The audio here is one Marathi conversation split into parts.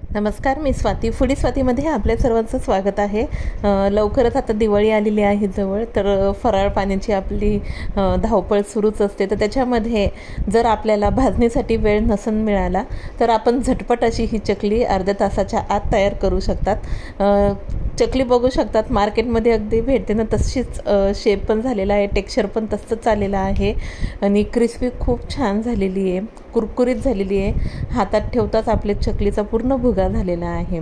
नमस्कार, मी स्वाती. फूडी स्वातीमध्ये आपल्या सर्वांचं स्वागत आहे. लवकरच आता दिवाळी आलेली आहे जवळ, तर फराळ पाण्याची आपली धावपळ सुरूच असते. तर त्याच्यामध्ये जर आपल्याला भाजणीसाठी वेळ नसन मिळाला तर आपण झटपट अशी ही चकली अर्ध्या तासाच्या आत तयार करू शकतात. चकली बघू शकतात, मार्केटमध्ये अगदी भेटते ना तशीच शेप पण झालेला आहे, टेक्स्चर पण तसंच आलेलं आहे आणि क्रिस्पी खूप छान झालेली आहे, कुरकुरीत झालेली आहे. हातात ठेवताच आपले चकलीचा पूर्ण भुगा झालेला आहे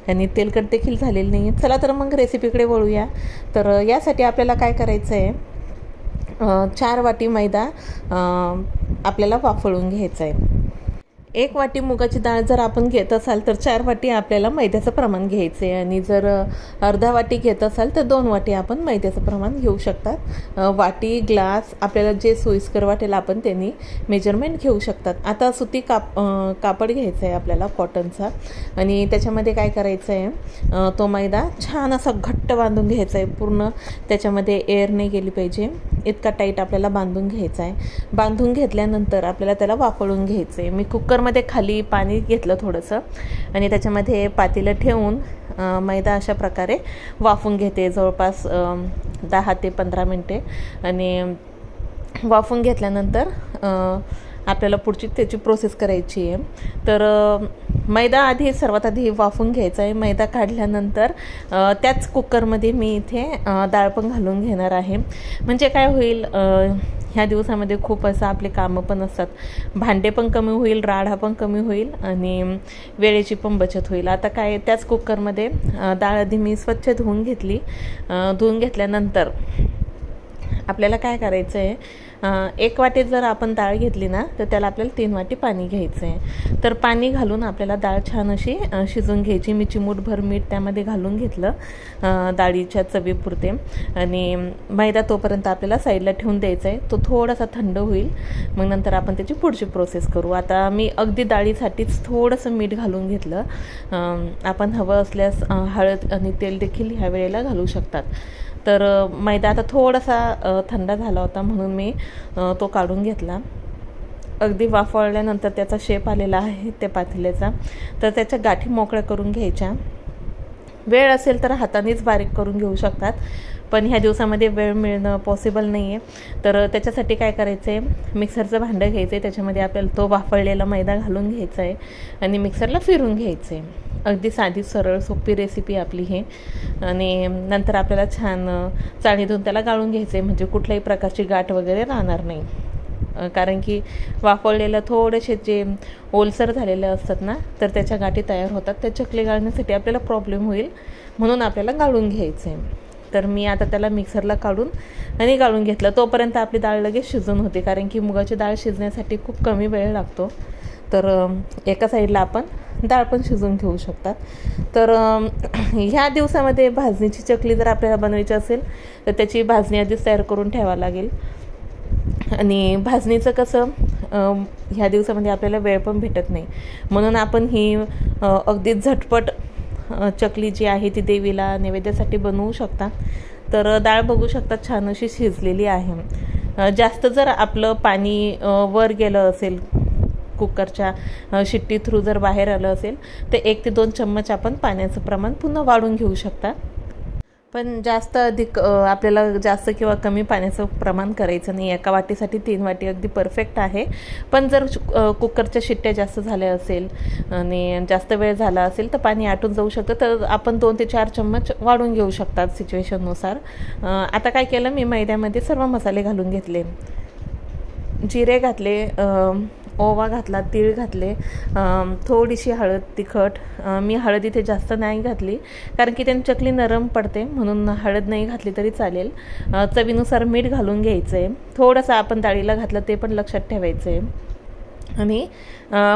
आणि तेलकट देखील झालेलं नाही आहे. चला तर मग रेसिपीकडे वळूया. तर यासाठी आपल्याला काय करायचं आहे, 4 वाटी मैदा आपल्याला वाफळून घ्यायचा आहे. 1 वाटी मुगाची डाळ जर आपण घेत असाल तर 4 वाटी आपल्याला मैद्याचं प्रमाण घ्यायचं आहे आणि जर अर्धा वाटी घेत असाल तर 2 वाटी आपण मैद्याचं प्रमाण घेऊ शकतात. वाटी, ग्लास आपल्याला जे सोयीस्कर वाटेल आपण त्यांनी मेजरमेंट घेऊ शकतात. आता सुती कापड घ्यायचं आहे आपल्याला कॉटनचा आणि त्याच्यामध्ये काय करायचं आहे, तो मैदा छान असा घट्ट बांधून घ्यायचा आहे. पूर्ण त्याच्यामध्ये एअर नाही गेली पाहिजे इतका टाईट आपल्याला बांधून घ्यायचा आहे. बांधून घेतल्यानंतर आपल्याला त्याला वाफळून घ्यायचं आहे. मी कुकरमध्ये खाली पाणी घेतलं थोडंसं आणि त्याच्यामध्ये पातेलं ठेवून मैदा अशा प्रकारे वाफून घेते जवळपास 10 ते 15 मिनटे. आणि वाफून घेतल्यानंतर आपल्याला पुढची त्याची प्रोसेस करायची आहे. तर मैदा सर्वात आधी वाफून घ्यायचा आहे. मैदा काढल्यानंतर त्याच कुकरमध्ये मी इथे डाळ पण घालून घेणार आहे. म्हणजे काय होईल, ह्या दिवसामध्ये खूप असं आपले कामं पण असतात, भांडे पण कमी होईल, राडा पण कमी होईल आणि वेळेची पण बचत होईल. आता काय, त्याच कुकरमध्ये डाळ आधी मी स्वच्छ धुवून घेतली. धुवून घेतल्यानंतर आपल्याला काय करायचं आहे, 1 वाटी जर आपण डाळ घेतली ना तर त्याला आपल्याला 3 वाटी पाणी घ्यायचं आहे. तर पाणी घालून आपल्याला डाळ छान अशी शिजवून घ्यायची. मी चिमूटभर मीठ त्यामध्ये घालून घेतलं डाळीच्या चवीपुरते आणि मैदा तोपर्यंत आपल्याला साईडला ठेवून द्यायचा आहे. तो थोडासा थंड होईल, मग नंतर आपण त्याची पुढची प्रोसेस करू. आता मी अगदी डाळीसाठीच थोडंसं मीठ घालून घेतलं. आपण हवं असल्यास हळद आणि तेल देखील ह्या वेळेला घालू शकतात. तर मैदा आता थोडासा थंड झाला होता म्हणून मी तो काढून घेतला. अगदी वाफवल्यानंतर त्याचा शेप आलेला आहे त्या पातेल्याचा. तर त्याच्या गाठी मोकळ्या करून घ्यायच्या. वेळ असेल तर हातानेच बारीक करून घेऊ शकतात, पण ह्या दिवसामध्ये वेळ मिळणं पॉसिबल नाही आहे. तर त्याच्यासाठी काय करायचं आहे, मिक्सरचं भांडं घ्यायचं आहे. त्याच्यामध्ये आपल्याला तो वाफळलेला मैदा घालून घ्यायचा आहे आणि मिक्सरला फिरून घ्यायचं आहे. अगदी साधी सरळ सोपी रेसिपी आपली ही. आणि नंतर आपल्याला छान चाळणीतून त्याला गाळून घ्यायचं आहे, म्हणजे कुठल्याही प्रकारची गाठ वगैरे राहणार नाही. कारण की वाफवलेलं थोडेसे जे ओलसर झालेले असतात ना, तर त्याच्या गाठी तयार होतात. त्या चकली गाळण्यासाठी आपल्याला प्रॉब्लेम होईल, म्हणून आपल्याला गाळून घ्यायचं आहे. तर मी आता त्याला मिक्सरला काढून आणि गाळून घेतलं. तोपर्यंत आपली डाळ लगेच शिजून होते, कारण की मुगाची डाळ शिजण्यासाठी खूप कमी वेळ लागतो. तर एका साईडला आपण डाळ पण शिजवून घेऊ शकतात. तर ह्या दिवसामध्ये भाजणीची चकली जर आपल्याला बनवायची असेल तर त्याची भाजणी आधीच तयार करून ठेवावी लागेल. आणि भाजणीचं कसं, ह्या दिवसामध्ये आपल्याला वेळ पण भेटत नाही, म्हणून आपण ही अगदी झटपट चकली जी आहे ती देवीला नैवेद्यासाठी बनवू शकता. तर डाळ बघू शकता छान अशी शिजलेली आहे. जास्त जर आपलं पाणी वर गेलं असेल, कुकरच्या शिट्टी थ्रू जर बाहेर आलं असेल तर 1 ते 2 चम्मच आपण पाण्याचं प्रमाण पुन्हा वाढून घेऊ शकता. पण जास्त अधिक आपल्याला जास्त किंवा कमी पाण्याचं प्रमाण करायचं नाही. एका वाटीसाठी 3 वाटी अगदी परफेक्ट आहे. पण जर कुकरच्या शिट्ट्या जास्त झाल्या असेल आणि जास्त वेळ झाला असेल तर पाणी आटून जाऊ शकतं, तर आपण 2 ते 4 चम्मच वाढून घेऊ शकतात सिच्युएशननुसार. आता काय केलं, मी मैद्यामध्ये सर्व मसाले घालून घेतले. जिरे घातले, ओवा घातला, तीळ घातले, थोडीशी हळद, तिखट. मी हळद इथे जास्त नाही घातली कारण की त्याने चकली नरम पडते, म्हणून हळद नाही घातली तरी चालेल. चवीनुसार मीठ घालून घ्यायचं आहे. थोडंसं आपण डाळीला घातलं ते पण लक्षात ठेवायचं आहे. आणि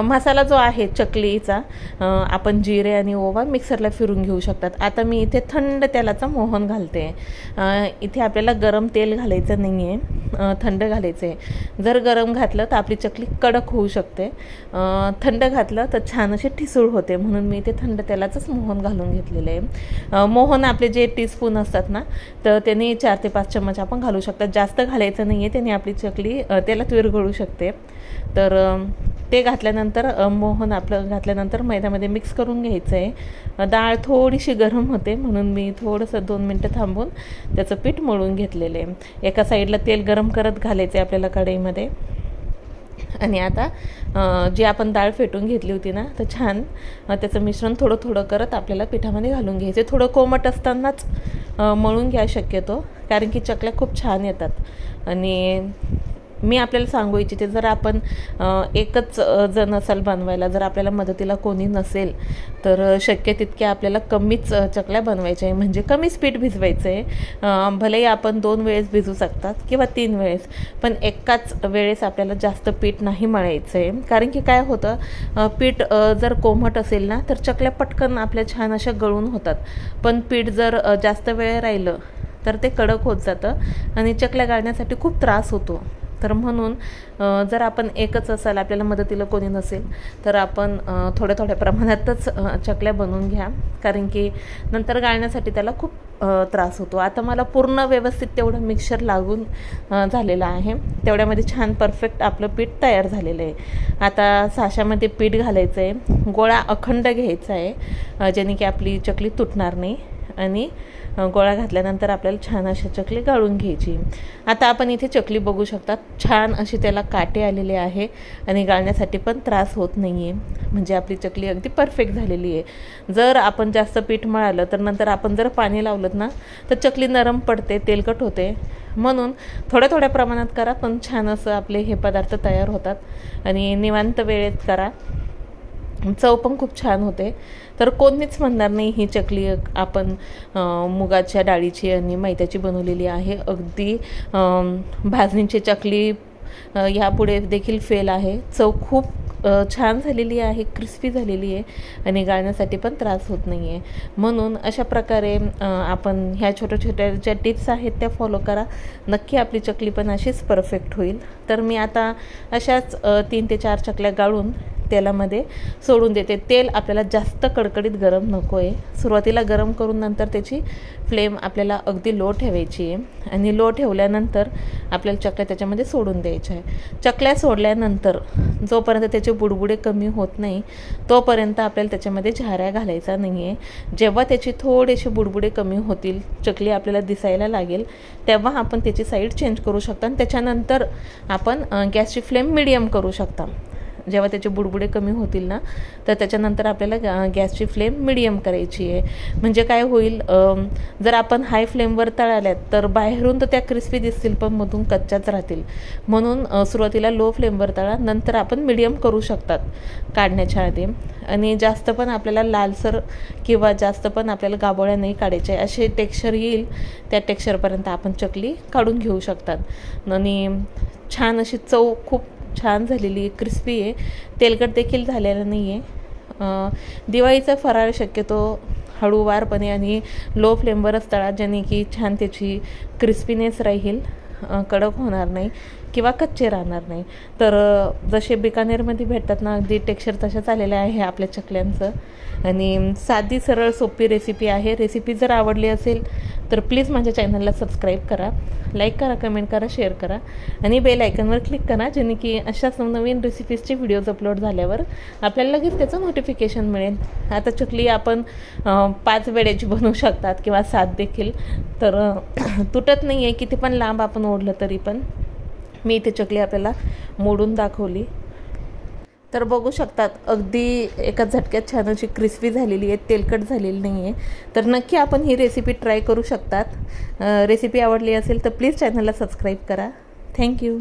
मसाला जो आहे चकलीचा, आपण जिरे आणि ओवा मिक्सरला फिरून घेऊ शकतात. आता मी इथे थंड तेलाचा मोहन घालते. इथे आपल्याला गरम तेल घालायचं नाही आहे, थंड घालायचं आहे. जर गरम घातलं तर आपली चकली कडक होऊ शकते, थंड घातलं तर छान अशी ठिसूळ होते, म्हणून मी इथे थंड तेलाचंच मोहन घालून घेतलेलं आहे. मोहन आपले जे टीस्पून असतात ना, तर त्यांनी 4 ते 5 चम्मच आपण घालू शकतात. जास्त घालायचं नाही आहे, त्याने आपली चकली तेलात विरघळू शकते. तर ते घातल्यानंतर मोहन आपलं घातल्यानंतर मैद्यामध्ये मिक्स करून घ्यायचं आहे. डाळ थोडीशी गरम होते म्हणून मी थोडंसं 2 मिनटं थांबून त्याचं पीठ मळून घेतलेलं आहे. एका साईडला तेल गरम करत घालायचं आहे आपल्याला कढईमध्ये. आणि आता जी आपण डाळ फेटून घेतली होती ना, तर छान त्याचं मिश्रण थोडं थोडं करत आपल्याला पिठामध्ये घालून घ्यायचं. थोडं कोमट असतानाच मळून घ्या शक्यतो, कारण की चकल्या खूप छान येतात. आणि मी आपल्याला सांगू इच्छिते, जर आपण एकच जण असाल बनवायला, जर आपल्याला मदतीला कोणी नसेल तर शक्य तितक्या आपल्याला कमीच चकल्या बनवायच्या आहे, म्हणजे कमीच पीठ भिजवायचं आहे. भलेही आपण 2 वेळेस भिजू शकतात किंवा 3 वेळेस, पण एकाच वेळेस आपल्याला जास्त पीठ नाही मळायचं आहे. कारण की काय होतं, पीठ जर कोमट असेल ना तर चकल्या पटकन आपल्या छान अशा गळून होतात. पण पीठ जर जास्त वेळ राहिलं तर ते कडक होत जातं आणि चकल्या गाळण्यासाठी खूप त्रास होतो. तर म्हणून जर आपण एकच असाल, आपल्याला मदतीला कोणी नसेल, तर आपण थोड्या थोड्या प्रमाणातच चकल्या बनवून घ्या, कारण की नंतर गाळण्यासाठी त्याला खूप त्रास होतो. आता मला पूर्ण व्यवस्थित तेवढं मिक्सचर लागून झालेलं आहे. तेवढ्यामध्ये छान परफेक्ट आपलं पीठ तयार झालेलं आहे. आता साच्यामध्ये पीठ घालायचं आहे. गोळा अखंड घ्यायचा आहे, ज्याने की आपली चकली तुटणार नाही. आणि गोळा घातल्यानंतर आपल्याला छान अशी चकली गाळून घ्यायची. आता आपण इथे चकली बघू शकता, छान अशी त्याला काटे आलेले आहे आणि गाळण्यासाठी पण त्रास होत नाही आहे, म्हणजे आपली चकली अगदी परफेक्ट झालेली आहे. जर आपण जास्त पीठ मळालं तर नंतर आपण जर पाणी लावलं ना तर चकली नरम पडते, तेलकट होते. म्हणून थोड्या थोड्या प्रमाणात करा, पण छान असं आपले हे पदार्थ तयार होतात. आणि निवांत वेळेत करा, चव पण खूप छान होते. तर कोणीच म्हणणार नाही ही चकली आपण मुगाच्या डाळीची आणि मैद्याची बनवलेली आहे. अगदी भाजणीची चकली ह्यापुढे देखील फेल आहे. चव खूप छान झालेली आहे, क्रिस्पी झालेली आहे आणि गाळण्यासाठी पण त्रास होत नाही आहे. म्हणून अशा प्रकारे आपण ह्या छोट्या छोट्या ज्या टिप्स आहेत त्या फॉलो करा, नक्की आपली चकली पण अशीच परफेक्ट होईल. तर मी आता अशाच 3 ते 4 चकल्या गाळून तेलामध्ये सोडून देते. तेल आपल्याला जास्त कडकडीत गरम नको आहे. सुरुवातीला गरम करून नंतर त्याची फ्लेम आपल्याला अगदी लो ठेवायची आहे आणि लो ठेवल्यानंतर आपल्याला चकल्या त्याच्यामध्ये सोडून द्यायच्या आहे. चकल्या सोडल्यानंतर जोपर्यंत त्याचे बुडबुडे कमी होत नाही तोपर्यंत आपल्याला त्याच्यामध्ये झाऱ्या घालायचा नाही आहे. जेव्हा त्याची थोडेसे बुडबुडे कमी होतील, चकली आपल्याला दिसायला लागेल, तेव्हा आपण त्याची साईड चेंज करू शकता आणि त्याच्यानंतर आपण गॅसची फ्लेम मिडियम करू शकता. जेव्हा त्याचे बुडबुडे कमी होतील ना तर त्याच्यानंतर आपल्याला गॅसची फ्लेम मिडियम करायची आहे. म्हणजे काय होईल, जर आपण हाय फ्लेमवर तळाल्यात तर बाहेरून तर त्या क्रिस्पी दिसतील पण मधून कच्च्याच राहतील. म्हणून सुरुवातीला लो फ्लेमवर तळा, नंतर आपण मिडियम करू शकतात काढण्याच्या आधी. आणि जास्त पण आपल्याला लालसर किंवा जास्त पण आपल्याला गाबोळ्या नाही काढायच्या, असे टेक्स्चर येईल त्या टेक्स्चरपर्यंत आपण चकली काढून घेऊ शकतात. आणि छान अशी चव खूप छान झालेली आहे, क्रिस्पी आहे, तेलकट देखील झालेलं नाही आहे. दिवाळीचा फराळ शक्यतो हळूवारपणे आणि लो फ्लेमवरच तळा, ज्याने की छान त्याची क्रिस्पीनेस राहील, कडक होणार नाही किंवा कच्चे राहणार नाही. तर जसे बिकानेरमध्ये भेटतात ना, अगदी टेक्स्चर तशाच आलेलं आहे आपल्या चकल्यांचं. आणि साधी सरळ सोपी रेसिपी आहे. रेसिपी जर आवडली असेल तर प्लीज माझ्या चॅनलला सबस्क्राईब करा, लाईक करा, कमेंट करा, शेअर करा आणि बेल आयकॉनवर क्लिक करा, जेणे की अशाच नवनवीन रेसिपीजचे व्हिडिओज अपलोड झाल्यावर आपल्याला लगेच त्याचं नोटिफिकेशन मिळेल. आता चकली आपण 5 वेळेची बनवू शकतात किंवा 7 देखील, तर तुटत नाही आहे. किती पण लांब आपण ओढलं तरी पण. मी इथे चकली आपल्याला मोडून दाखवली तर बघू शकतात, अगदी एका झटक्यात छान अशी क्रिस्पी झालेली आहे, तेलकट झालेली नाही आहे. तर नक्की आपण ही रेसिपी ट्राय करू शकतात. रेसिपी आवडली असेल तर प्लीज चॅनलला सबस्क्राईब करा. थँक्यू.